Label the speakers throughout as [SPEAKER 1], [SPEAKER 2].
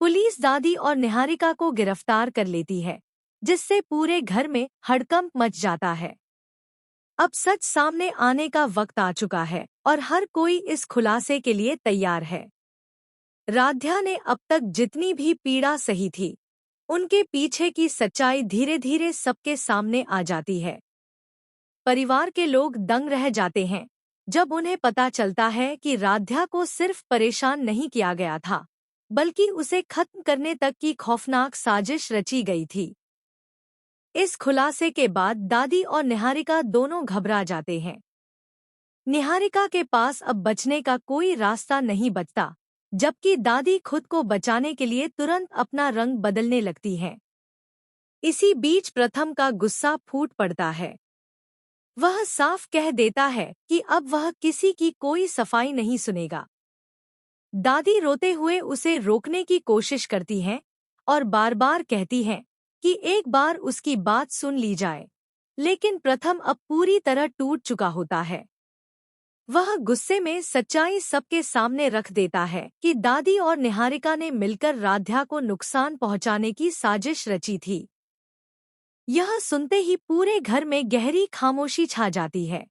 [SPEAKER 1] Police दादी और निहारिका को गिरफ्तार कर लेती है, जिससे पूरे घर में हड़कंप मच जाता है। अब सच सामने आने का वक्त आ चुका है और हर कोई इस खुलासे के लिए तैयार है। राध्या ने अब तक जितनी भी पीड़ा सही थी, उनके पीछे की सच्चाई धीरे धीरे सबके सामने आ जाती है। परिवार के लोग दंग रह जाते हैं जब उन्हें पता चलता है कि राध्या को सिर्फ परेशान नहीं किया गया था, बल्कि उसे खत्म करने तक की खौफनाक साजिश रची गई थी। इस खुलासे के बाद दादी और निहारिका दोनों घबरा जाते हैं। निहारिका के पास अब बचने का कोई रास्ता नहीं बचता, जबकि दादी खुद को बचाने के लिए तुरंत अपना रंग बदलने लगती हैं। इसी बीच प्रथम का गुस्सा फूट पड़ता है। वह साफ कह देता है कि अब वह किसी की कोई सफाई नहीं सुनेगा। दादी रोते हुए उसे रोकने की कोशिश करती हैं और बार बार कहती हैं कि एक बार उसकी बात सुन ली जाए, लेकिन प्रथम अब पूरी तरह टूट चुका होता है। वह गुस्से में सच्चाई सबके सामने रख देता है कि दादी और निहारिका ने मिलकर राध्या को नुकसान पहुंचाने की साजिश रची थी। यह सुनते ही पूरे घर में गहरी खामोशी छा जाती है।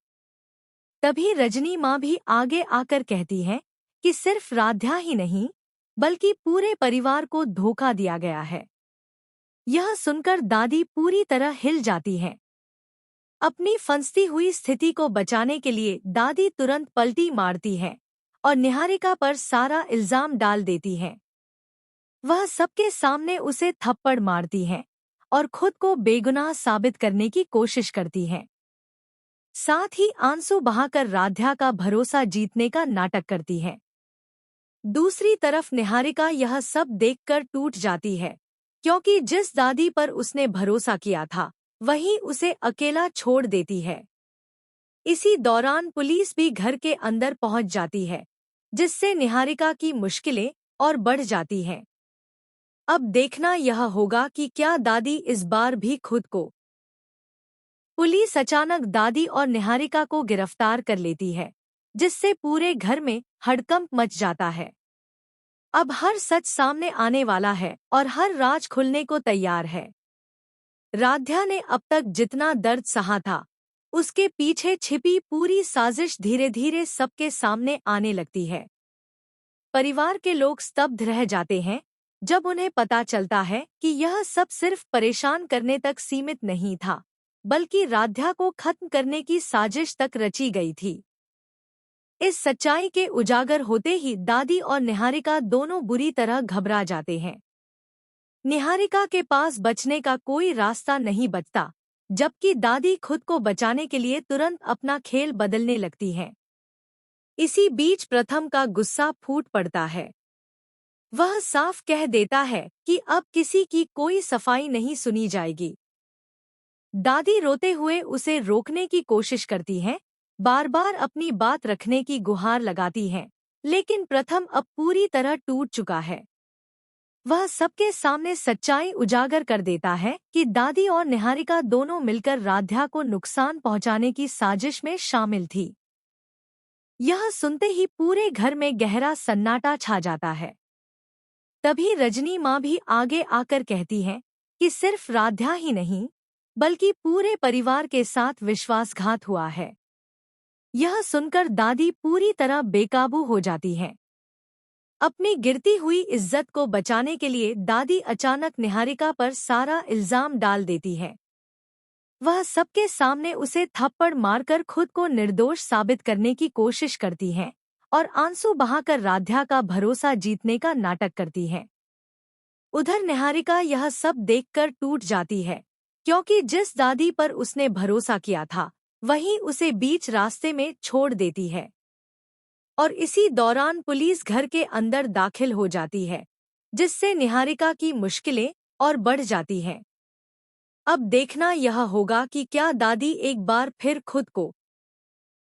[SPEAKER 1] तभी रजनी माँ भी आगे आकर कहती है कि सिर्फ राध्या ही नहीं, बल्कि पूरे परिवार को धोखा दिया गया है। यह सुनकर दादी पूरी तरह हिल जाती हैं। अपनी फंसती हुई स्थिति को बचाने के लिए दादी तुरंत पलटी मारती है और निहारिका पर सारा इल्जाम डाल देती है। वह सबके सामने उसे थप्पड़ मारती है और खुद को बेगुनाह साबित करने की कोशिश करती है। साथ ही आंसू बहाकर राध्या का भरोसा जीतने का नाटक करती है। दूसरी तरफ निहारिका यह सब देखकर टूट जाती है, क्योंकि जिस दादी पर उसने भरोसा किया था, वही उसे अकेला छोड़ देती है। इसी दौरान पुलिस भी घर के अंदर पहुंच जाती है, जिससे निहारिका की मुश्किलें और बढ़ जाती हैं। अब देखना यह होगा कि क्या दादी इस बार भी खुद को। पुलिस अचानक दादी और निहारिका को गिरफ्तार कर लेती है, जिससे पूरे घर में हड़कंप मच जाता है। अब हर सच सामने आने वाला है और हर राज खुलने को तैयार है। राध्या ने अब तक जितना दर्द सहा था, उसके पीछे छिपी पूरी साजिश धीरे धीरे सबके सामने आने लगती है। परिवार के लोग स्तब्ध रह जाते हैं जब उन्हें पता चलता है कि यह सब सिर्फ परेशान करने तक सीमित नहीं था, बल्कि राध्या को खत्म करने की साजिश तक रची गई थी। इस सच्चाई के उजागर होते ही दादी और निहारिका दोनों बुरी तरह घबरा जाते हैं। निहारिका के पास बचने का कोई रास्ता नहीं बचता, जबकि दादी खुद को बचाने के लिए तुरंत अपना खेल बदलने लगती है। इसी बीच प्रथम का गुस्सा फूट पड़ता है। वह साफ कह देता है कि अब किसी की कोई सफाई नहीं सुनी जाएगी। दादी रोते हुए उसे रोकने की कोशिश करती हैं, बार बार अपनी बात रखने की गुहार लगाती हैं, लेकिन प्रथम अब पूरी तरह टूट चुका है। वह सबके सामने सच्चाई उजागर कर देता है कि दादी और निहारिका दोनों मिलकर राध्या को नुकसान पहुंचाने की साजिश में शामिल थी। यह सुनते ही पूरे घर में गहरा सन्नाटा छा जाता है। तभी रजनी माँ भी आगे आकर कहती है कि सिर्फ राध्या ही नहीं, बल्कि पूरे परिवार के साथ विश्वासघात हुआ है। यह सुनकर दादी पूरी तरह बेकाबू हो जाती हैं। अपनी गिरती हुई इज्जत को बचाने के लिए दादी अचानक निहारिका पर सारा इल्जाम डाल देती है। वह सबके सामने उसे थप्पड़ मारकर खुद को निर्दोष साबित करने की कोशिश करती हैं और आंसू बहाकर राध्या का भरोसा जीतने का नाटक करती है। उधर निहारिका यह सब देखकर टूट जाती है, क्योंकि जिस दादी पर उसने भरोसा किया था, वही उसे बीच रास्ते में छोड़ देती है। और इसी दौरान पुलिस घर के अंदर दाखिल हो जाती है, जिससे निहारिका की मुश्किलें और बढ़ जाती हैं। अब देखना यह होगा कि क्या दादी एक बार फिर खुद को